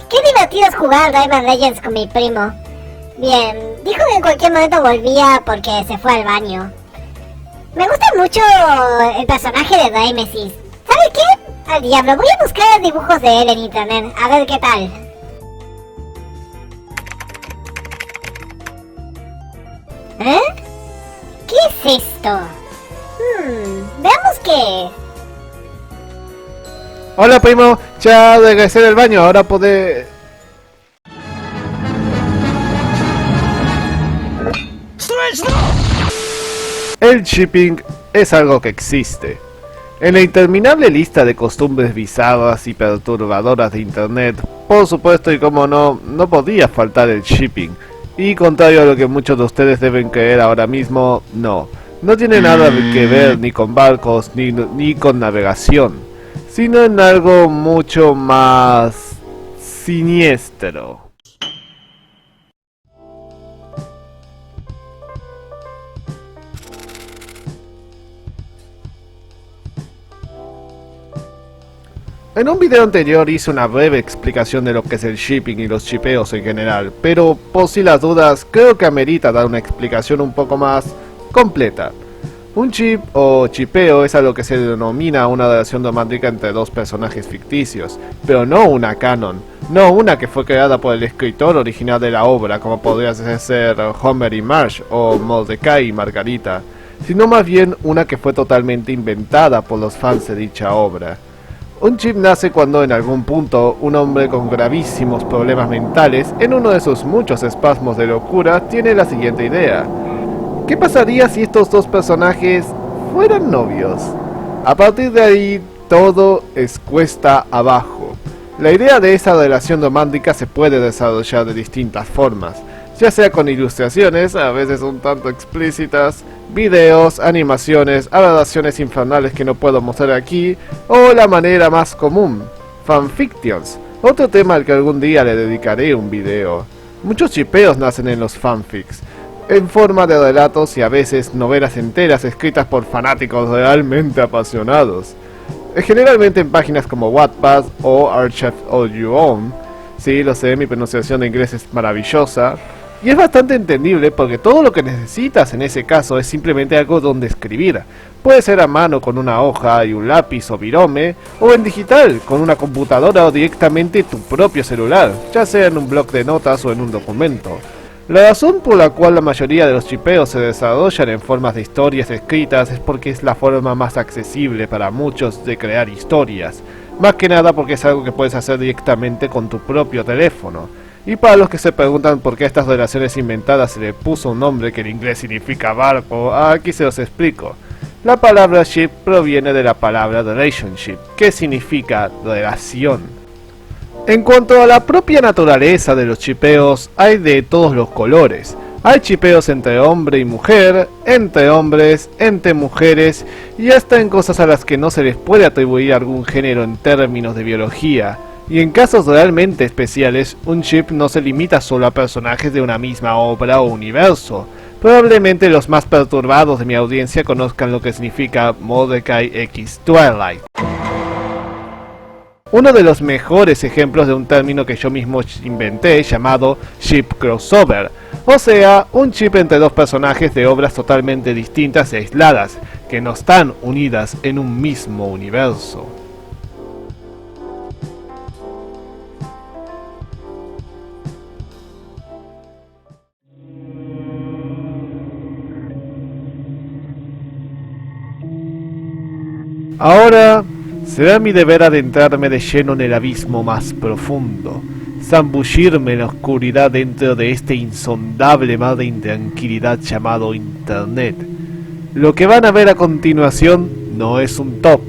Qué divertido es jugar Rayman Legends con mi primo. Bien, dijo que en cualquier momento volvía porque se fue al baño. Me gusta mucho el personaje de Nemesis. ¿Sabe qué? Al diablo, voy a buscar dibujos de él en internet, a ver qué tal. ¿Eh? ¿Qué es esto? Veamos qué es. Hola primo, ya regresé del baño, ahora podés... El shipping es algo que existe. En la interminable lista de costumbres bizarras y perturbadoras de internet, por supuesto y como no podía faltar el shipping. Y contrario a lo que muchos de ustedes deben creer ahora mismo, no tiene nada que ver ni con barcos ni con navegación, sino en algo mucho más siniestro. En un video anterior hice una breve explicación de lo que es el shipping y los chipeos en general, pero por si las dudas, creo que amerita dar una explicación un poco más completa. Un chip o chipeo es a lo que se denomina una relación romántica entre dos personajes ficticios, pero no una canon, no una que fue creada por el escritor original de la obra, como podría ser Homer y Marge o Mordecai y Margarita, sino más bien una que fue totalmente inventada por los fans de dicha obra. Un chip nace cuando en algún punto un hombre con gravísimos problemas mentales, en uno de sus muchos espasmos de locura, tiene la siguiente idea. ¿Qué pasaría si estos dos personajes fueran novios? A partir de ahí, todo es cuesta abajo. La idea de esa relación romántica se puede desarrollar de distintas formas, ya sea con ilustraciones, a veces un tanto explícitas, videos, animaciones, adaptaciones infernales que no puedo mostrar aquí, o la manera más común, fanfictions, otro tema al que algún día le dedicaré un video. Muchos chipeos nacen en los fanfics, en forma de relatos y a veces novelas enteras escritas por fanáticos realmente apasionados. Generalmente en páginas como Wattpad o Archive of Your Own. Sí, lo sé, mi pronunciación de inglés es maravillosa. Y es bastante entendible porque todo lo que necesitas en ese caso es simplemente algo donde escribir. Puede ser a mano con una hoja y un lápiz o virome, o en digital, con una computadora o directamente tu propio celular, ya sea en un bloc de notas o en un documento. La razón por la cual la mayoría de los chipeos se desarrollan en formas de historias escritas es porque es la forma más accesible para muchos de crear historias, más que nada porque es algo que puedes hacer directamente con tu propio teléfono. Y para los que se preguntan por qué a estas relaciones inventadas se le puso un nombre que en inglés significa barco, aquí se los explico. La palabra ship proviene de la palabra relationship, que significa relación. En cuanto a la propia naturaleza de los chipeos, hay de todos los colores. Hay chipeos entre hombre y mujer, entre hombres, entre mujeres y hasta en cosas a las que no se les puede atribuir algún género en términos de biología. Y en casos realmente especiales, un chip no se limita solo a personajes de una misma obra o universo. Probablemente los más perturbados de mi audiencia conozcan lo que significa Mordecai X Twilight. Uno de los mejores ejemplos de un término que yo mismo inventé llamado ship crossover, o sea, un chip entre dos personajes de obras totalmente distintas y aisladas, que no están unidas en un mismo universo. Ahora será mi deber adentrarme de lleno en el abismo más profundo, zambullirme en la oscuridad dentro de este insondable mar de intranquilidad llamado Internet. Lo que van a ver a continuación no es un top,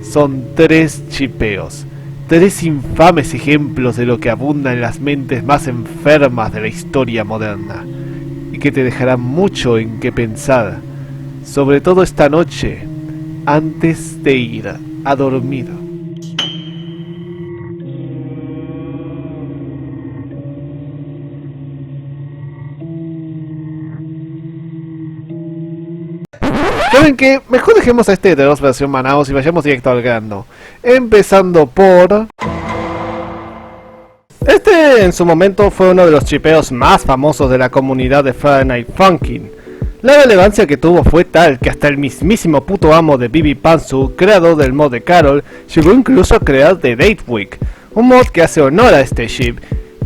son 3 chipeos, 3 infames ejemplos de lo que abunda en las mentes más enfermas de la historia moderna, y que te dejarán mucho en qué pensar, sobre todo esta noche, antes de ir a dormir. ¿Saben qué? Mejor dejemos a este de 2 versión Manaos y vayamos directo al grano. Empezando por... Este en su momento fue uno de los chipeos más famosos de la comunidad de Friday Night Funkin'. La relevancia que tuvo fue tal que hasta el mismísimo puto amo de BB Pansu, creador del mod de Carol, llegó incluso a crear The Date Week, un mod que hace honor a este ship.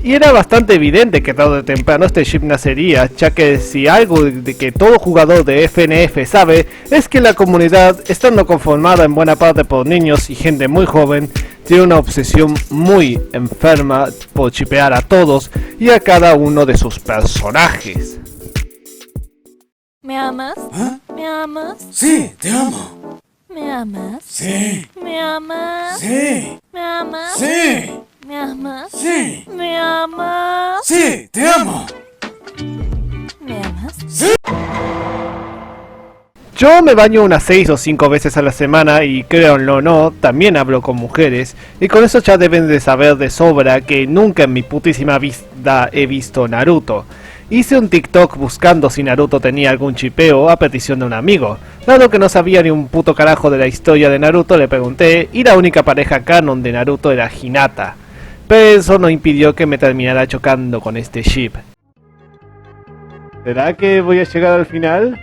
Y era bastante evidente que tarde o temprano este ship nacería, ya que si algo de que todo jugador de FNF sabe es que la comunidad, estando conformada en buena parte por niños y gente muy joven, tiene una obsesión muy enferma por chipear a todos y a cada uno de sus personajes. ¿Me amas? ¿Ah? ¿Me amas? Sí, te amo. ¿Me amas? Sí, ¿Me amas? sí, ¿Me amas? sí, ¿Me amas? sí, ¿Me amas? sí, te amo. ¿Me amas? Yo me baño unas 6 o 5 veces a la semana y créanlo o no, también hablo con mujeres, y con eso ya deben de saber de sobra que nunca en mi putísima vida he visto Naruto. Hice un TikTok buscando si Naruto tenía algún chipeo a petición de un amigo. Dado que no sabía ni un puto carajo de la historia de Naruto, le pregunté y la única pareja canon de Naruto era Hinata. Pero eso no impidió que me terminara chocando con este ship. ¿Será que voy a llegar al final?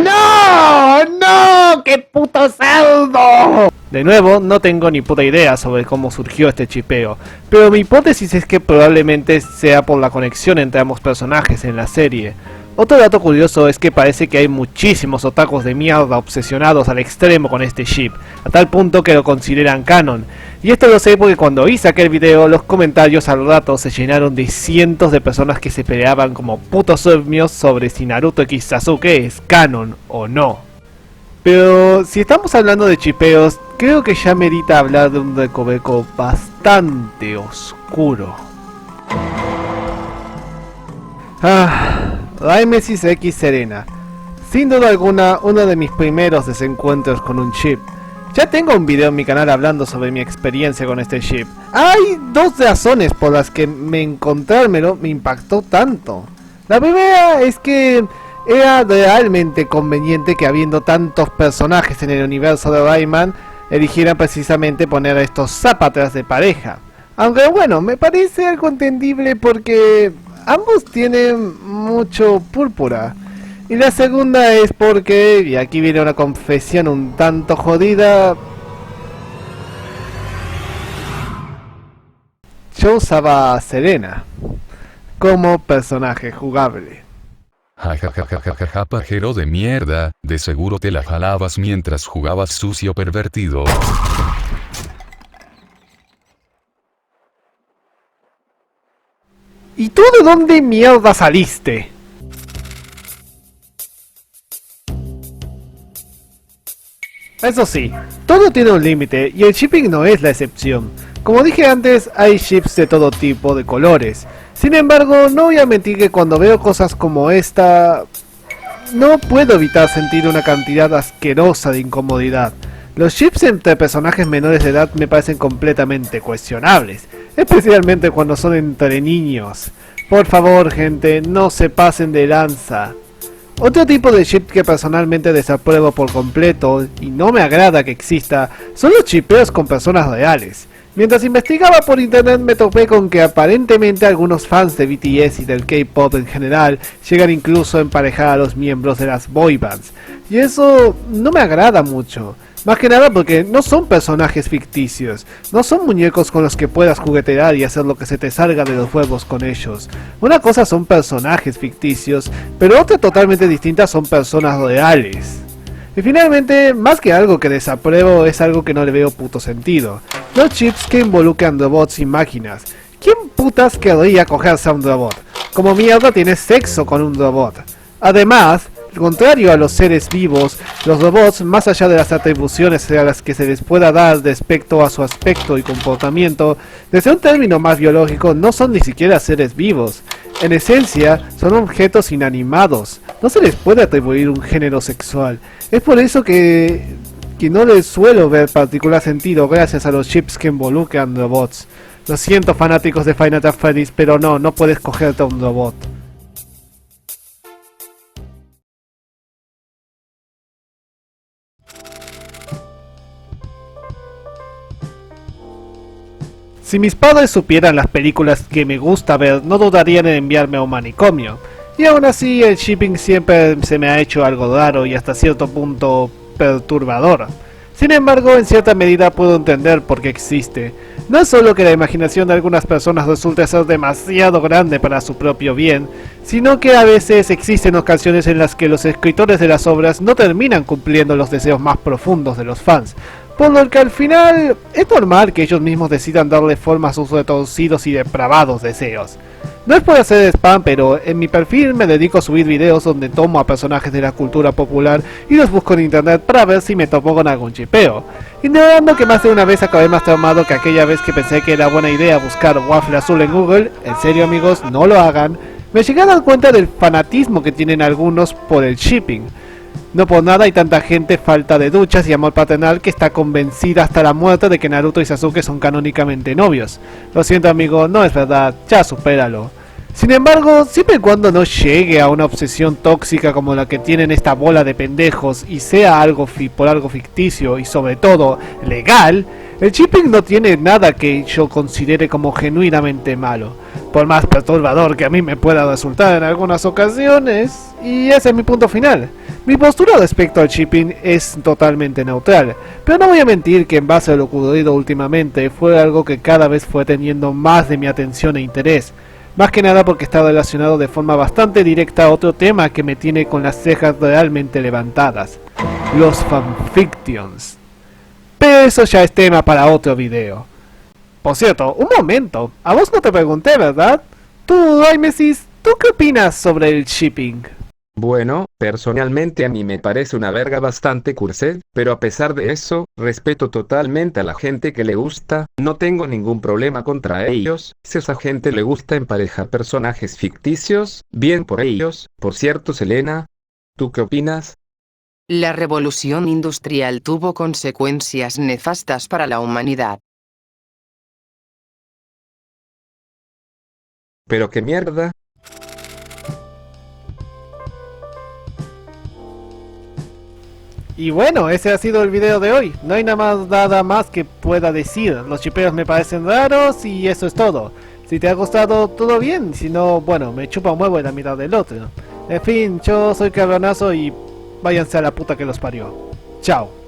¡No! ¡No! ¡Qué puto cerdo! De nuevo, no tengo ni puta idea sobre cómo surgió este chipeo, pero mi hipótesis es que probablemente sea por la conexión entre ambos personajes en la serie. Otro dato curioso es que parece que hay muchísimos otakus de mierda obsesionados al extremo con este ship, a tal punto que lo consideran canon. Y esto lo sé porque cuando hice aquel video, los comentarios al rato se llenaron de cientos de personas que se peleaban como putos obvios sobre si Naruto X Sasuke es canon o no. Pero si estamos hablando de chipeos, creo que ya merita hablar de un recoveco bastante oscuro. Raimesis X Serena. Sin duda alguna, uno de mis primeros desencuentros con un chip. Ya tengo un video en mi canal hablando sobre mi experiencia con este chip. Hay dos razones por las que encontrármelo me impactó tanto. La primera es que era realmente conveniente que habiendo tantos personajes en el universo de Rayman, eligieran precisamente poner a estos zapatras de pareja. Aunque bueno, me parece algo entendible porque ambos tienen mucho púrpura. Y la segunda es porque, y aquí viene una confesión un tanto jodida, yo usaba a Serena como personaje jugable. Jajajajajaja, pajero de mierda, de seguro te la jalabas mientras jugabas sucio pervertido. ¿Y tú de dónde mierda saliste? Eso sí, todo tiene un límite y el shipping no es la excepción. Como dije antes, hay ships de todo tipo de colores. Sin embargo, no voy a mentir que cuando veo cosas como esta, no puedo evitar sentir una cantidad asquerosa de incomodidad. Los ships entre personajes menores de edad me parecen completamente cuestionables, especialmente cuando son entre niños. Por favor, gente, no se pasen de lanza. Otro tipo de ship que personalmente desapruebo por completo, y no me agrada que exista, son los chipeos con personas reales. Mientras investigaba por internet me topé con que aparentemente algunos fans de BTS y del K-pop en general llegan incluso a emparejar a los miembros de las boy bands. Y eso no me agrada mucho. Más que nada porque no son personajes ficticios, no son muñecos con los que puedas juguetear y hacer lo que se te salga de los huevos con ellos. Una cosa son personajes ficticios, pero otra totalmente distinta son personas reales. Y finalmente, más que algo que desapruebo, es algo que no le veo puto sentido. Los chips que involucran robots y máquinas. ¿Quién putas querría cogerse a un robot? Como mierda tienes sexo con un robot. Además, contrario a los seres vivos, los robots, más allá de las atribuciones a las que se les pueda dar respecto a su aspecto y comportamiento, desde un término más biológico no son ni siquiera seres vivos. En esencia, son objetos inanimados. No se les puede atribuir un género sexual. Es por eso que no les suelo ver particular sentido gracias a los chips que involucran robots. Lo siento, fanáticos de Final Fantasy Freddy's, pero no puedes cogerte a un robot. Si mis padres supieran las películas que me gusta ver, no dudarían en enviarme a un manicomio. Y aún así, el shipping siempre se me ha hecho algo raro y hasta cierto punto perturbador. Sin embargo, en cierta medida puedo entender por qué existe. No es solo que la imaginación de algunas personas resulte ser demasiado grande para su propio bien, sino que a veces existen ocasiones en las que los escritores de las obras no terminan cumpliendo los deseos más profundos de los fans, por lo que al final es normal que ellos mismos decidan darle forma a sus retorcidos y depravados deseos. No es por hacer spam, pero en mi perfil me dedico a subir videos donde tomo a personajes de la cultura popular y los busco en internet para ver si me topo con algún chipeo. Ignorando que más de una vez acabé más traumado que aquella vez que pensé que era buena idea buscar waffle azul en Google. En serio amigos, no lo hagan. Me llegué a dar cuenta del fanatismo que tienen algunos por el shipping. No por nada hay tanta gente falta de duchas y amor paternal que está convencida hasta la muerte de que Naruto y Sasuke son canónicamente novios. Lo siento amigo, no es verdad, ya supéralo. Sin embargo, siempre y cuando no llegue a una obsesión tóxica como la que tienen esta bola de pendejos y sea algo por algo ficticio y sobre todo legal, el shipping no tiene nada que yo considere como genuinamente malo, por más perturbador que a mí me pueda resultar en algunas ocasiones, y ese es mi punto final. Mi postura respecto al shipping es totalmente neutral, pero no voy a mentir que en base a lo ocurrido últimamente fue algo que cada vez fue teniendo más de mi atención e interés. Más que nada porque está relacionado de forma bastante directa a otro tema que me tiene con las cejas realmente levantadas: los fanfictions. Pero eso ya es tema para otro video. Por cierto, un momento, a vos no te pregunté, ¿verdad? Tú, Aimesis, ¿tú qué opinas sobre el shipping? Bueno, personalmente a mí me parece una verga bastante cursed, pero a pesar de eso, respeto totalmente a la gente que le gusta, no tengo ningún problema contra ellos. Si a esa gente le gusta emparejar personajes ficticios, bien por ellos. Por cierto, Selena, ¿tú qué opinas? La revolución industrial tuvo consecuencias nefastas para la humanidad. ¿Pero qué mierda? Y bueno, ese ha sido el video de hoy. No hay nada más que pueda decir. Los chipeos me parecen raros y eso es todo. Si te ha gustado, todo bien. Si no, bueno, me chupa un huevo en la mitad del otro. En fin, yo soy Cabronazo y váyanse a la puta que los parió. Chao.